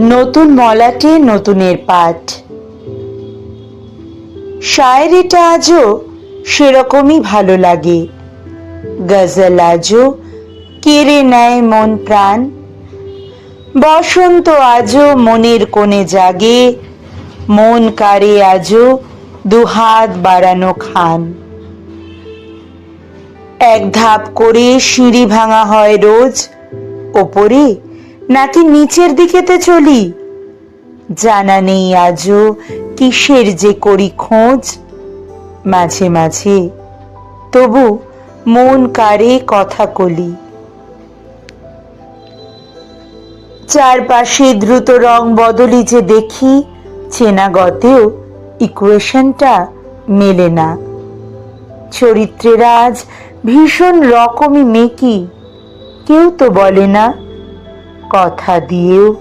নতুন মলাটে নতুনের পাঠ। শায়েরিটা আজও সেরকমই ভালো লাগে। গজল আজও কেড়ে নেয় মন প্রাণ। বসন্ত আজও মনের কোণে জাগে, মন কারে আজও দুহাত বাড়ানো খান। এক ধাপ করে সিঁড়ি ভাঙা হয় রোজ, ওপরে নাকি নিচের দিকেতে চলি জানা নেই আজও কিসের যে করি খোঁজ। মাঝে মাঝে তবু মন কারে কথা কলি। চারপাশে দ্রুত রং বদলি যে দেখি, চেনা গতেও ইকুয়েশনটা মেলে না। চরিত্রের আজ ভীষণ রকমই মেকি, কেউ তো বলে না কথা দিয়েও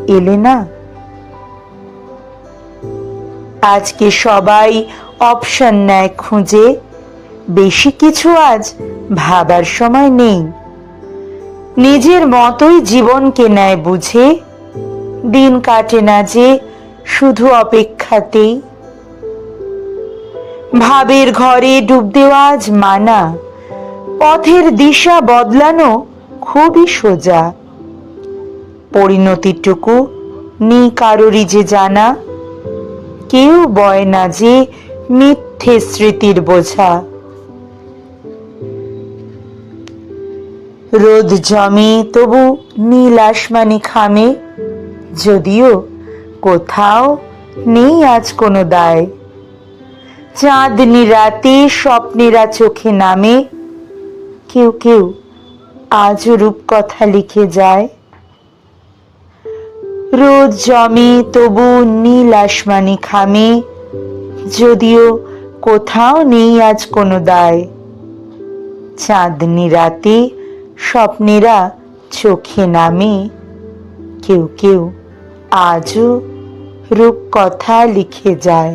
এলে না। আজকে সবাই অপশন নেয় খুঁজে, বেশি কিছু আজ ভাবার সময় নেই। নিজের মতোই জীবনকে নেয় বুঝে, দিন কাটে না যে শুধু অপেক্ষাতেই। ভাবের ঘরে ডুব দেওয়া আজ মানা, পথের দিশা বদলানো খুবই সোজা। পরিণতিটুকু নেই কারোরই যে জানা, কেউ বয় না যে মিথ্যে স্মৃতির বোঝা। রোদ জমে তবু নীল আসমানি খামে, যদিও কোথাও নেই আজ কোনো দায়। চাঁদনি রাতে স্বপ্নেরা চোখে নামে, কেউ কেউ আজও রূপকথা লিখে যায়। রোদ জমে তবু নীল আসমানি খামে, যদিও কোথাও নেই আজ কোনো দায়। চাঁদনি রাতে স্বপ্নেরা চোখে নামে, কেউ কেউ আজও রূপকথা লিখে যায়।